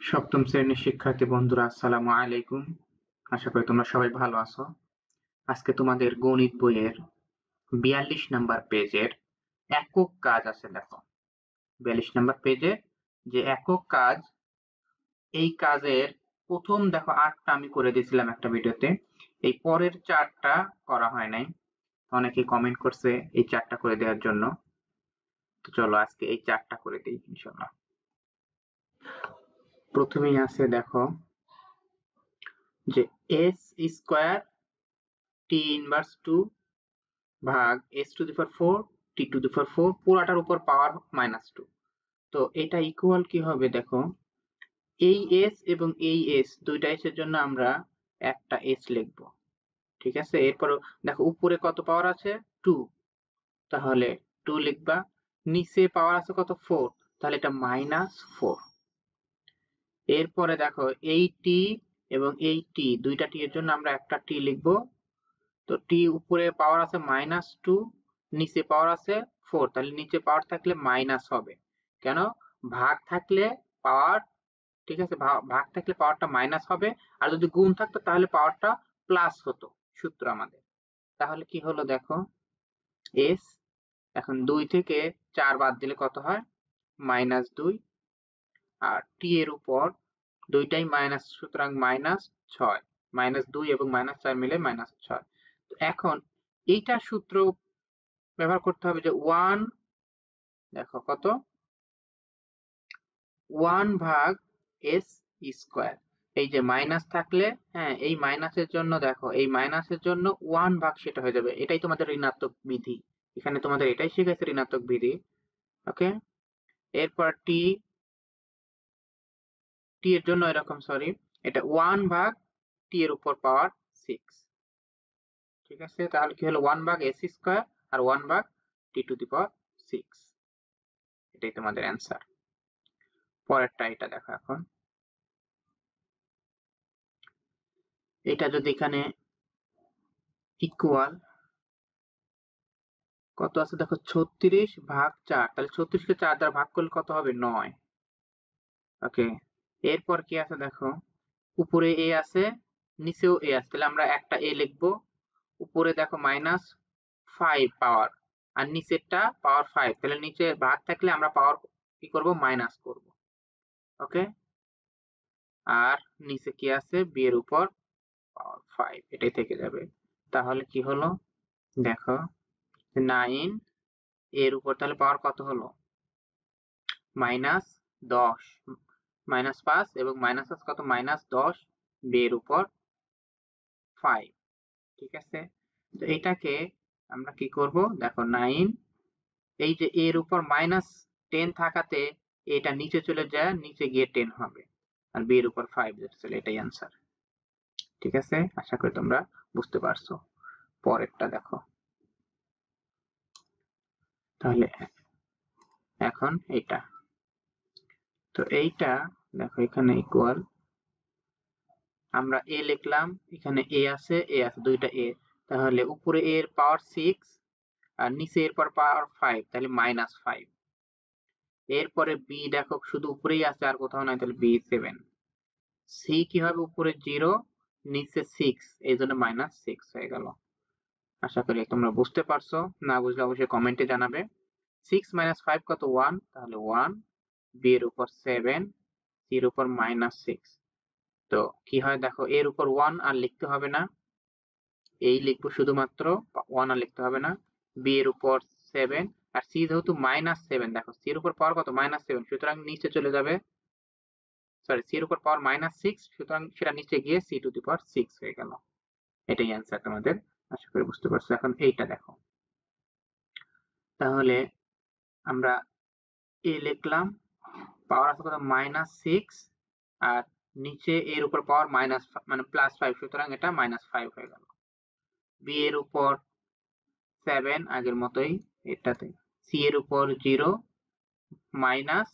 সপ্তম শ্রেণীর শিক্ষার্থী বন্ধুরা, আসসালামু আলাইকুম। আশা করি তোমরা সবাই ভালো আছো। আজকে তোমাদের গণিত বইয়ের ৪২ নাম্বার পেজের একক কাজ আছে। দেখো, ৪২ নাম্বার পেজে যে একক কাজ, এই কাজের প্রথম দেখো ৮টা আমি করে দিয়েছিলাম একটা ভিডিওতে। এই পরের ৪টা করা হয় নাই। অনেকে কমেন্ট করছে এই ৪টা করে দেওয়ার জন্য। তো চলো আজকে এই ৪টা করে দিই ইনশাআল্লাহ। প্রথমেই আছে দেখো যে s স্কয়ার t ইনভার্স 2 ভাগ s to the power 4 t to the power 4 পুরাটার উপর পাওয়ার -2। তো এটা ইকুয়াল কি হবে দেখো, এই s এবং এই s দুইটা s এর জন্য আমরা একটা s লিখব। ঠিক আছে, এরপর দেখো উপরে কত পাওয়ার আছে 2, তাহলে 2 লিখবা। নিচে পাওয়ার আছে কত 4, তাহলে এটা -4। এরপরে দেখো এই t এবং এই t, দুইটা t এর জন্য আমরা একটা t লিখব। তো t উপরে পাওয়ার আছে -2, নিচে পাওয়ার আছে 4, তাহলে নিচে পাওয়ার থাকলে মাইনাস হবে। কেন? ভাগ থাকলে পাওয়ার, ঠিক আছে, ভাগ থাকলে পাওয়ারটা মাইনাস হবে, আর যদি গুণ থাকতো তাহলে পাওয়ারটা প্লাস হতো, সূত্র আমাদের। তাহলে কি হলো দেখো, s এখন 2 থেকে 4 বাদ দিলে কত হয় -2, আর t এর উপর দুইটাই মাইনাস, সুতরাং -6, -2 এবং -4 মিলে -6। তো এখন এইটা সূত্র ব্যবহার করতে হবে যে 1, দেখো কত 1 ভাগ s স্কয়ার। এই যে মাইনাস থাকলে, হ্যাঁ, এই মাইনাসের জন্য দেখো, এই মাইনাসের জন্য 1 ভাগ সেটা হয়ে যাবে। এটাই তোমাদের ঋণাত্মক বিধি, এখানে তোমাদের এটাই শিখাইছে, ঋণাত্মক বিধি। ওকে, এরপর t এর জন্য এরকম, সরি, এটা 1 ভাগ t এর উপর পাওয়ার 6। ঠিক আছে, তাহলে কি হলো 1 ভাগ s স্কয়ার আর 1 ভাগ t টু দি পাওয়ার 6। এটাই তোমাদের অ্যান্সার। পরেরটা এটা দেখো, এখন এটা যদি এখানে ইকুয়াল কত আছে দেখো 36 ভাগ 4, তাহলে 36 কে 4 দ্বারা ভাগ করলে কত হবে 9। ওকে, এরপর কি আছে দেখো, উপরে a আছে, নিচেও a আছে, তাহলে আমরা একটা a লিখবো। উপরে দেখো -5 পাওয়ার, আর নিচেরটা পাওয়ার 5, তাহলে নিচে ভাগ থাকলে আমরা পাওয়ার কি করব, মাইনাস করব। ওকে, আর নিচে কি আছে, b এর উপর পাওয়ার 5, এটাই থেকে যাবে। তাহলে কি হলো দেখো, 9 এর উপর তাহলে পাওয়ার কত হলো -10, -5 এবং -5 কত -10, b এর উপর 5। ঠিক আছে, তো এটাকে আমরা কি করব দেখো, 9, এই যে এর উপর -10 থাকাতে এটা নিচে চলে যায়, নিচে গিয়ে 10 হবে, আর b এর উপর 5 যেটা ছিল, এটাই অ্যান্সার। ঠিক আছে, আশা করি তোমরা বুঝতে পারছো। পরেরটা দেখো, তাহলে এখন এটা, তো এইটা দেখো এখানে ইকুয়াল, আমরা a লিখলাম, এখানে a আছে, দুইটা a, তাহলে উপরে a এর পাওয়ার 6 আর নিচে এর পাওয়ার 5, তাহলে -5। এরপরে b দেখো শুধু উপরেই আছে, আর কোথাও নাই, তাহলে b 7। c কি হবে, উপরে 0 নিচে 6, এই জন্য -6 হয়ে গেল। আশা করি তোমরা বুঝতে পারছো, না বুঝলে অবশ্যই কমেন্টে জানাবে। 6 - 5 কত 1, তাহলে 1, b এর উপর 7, c এর উপর -6। তো কি হয় দেখো, এর উপর 1 আর লিখতে হবে না, এই লিখবো শুধুমাত্র, 1 আর লিখতে হবে না। b এর উপর 7, আর c যেহেতু -7, দেখো c এর উপর পাওয়ার কত -7, সুতরাং নিচে চলে যাবে, সরি, c এর উপর পাওয়ার -6, সুতরাং সেটা নিচে গিয়ে c টু দি পাওয়ার 6 হয়ে গেল। এটাই অ্যান্সার তোমাদের, আশা করি বুঝতে পারছো। এখন এইটা দেখো, তাহলে আমরা a লিখলাম, পাওয়ার আছে কত -6, আর নিচে এর উপর পাওয়ার +5, সুতরাং এটা -5 হয়ে গেল। b এর উপর 7 আগের মতোই, এটাতে c এর উপর 0 মাইনাস,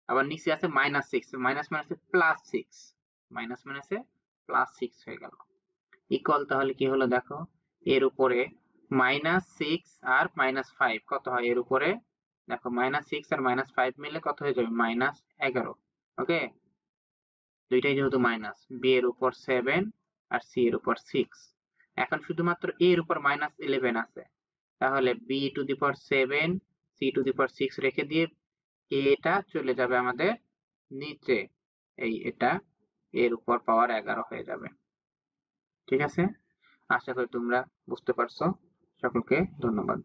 আবার নিচে আছে -6, মাইনাস মাইনাসে +6, মাইনাস মাইনাসে +6 হয়ে গেল। ইকুয়াল, তাহলে কি হলো দেখো, এর উপরে -6 আর -5 কত হয়, এর উপরে দেখো -6 আর -5 মিলে কত হয়ে যাবে, -11। ওকে, দুইটাই যেহেতু মাইনাস, বি এর উপর 7 আর সি এর উপর 6। এখন শুধুমাত্র এ এর উপর -11 আছে, তাহলে B to the power 7 C to the power 6 রেখে দিয়ে এটা চলে যাবে আমাদের নিচে, এটা এর উপর পাওয়ার 11 হয়ে যাবে। ঠিক আছে, আশা করি তোমরা বুঝতে পারছো। সকলকে ধন্যবাদ।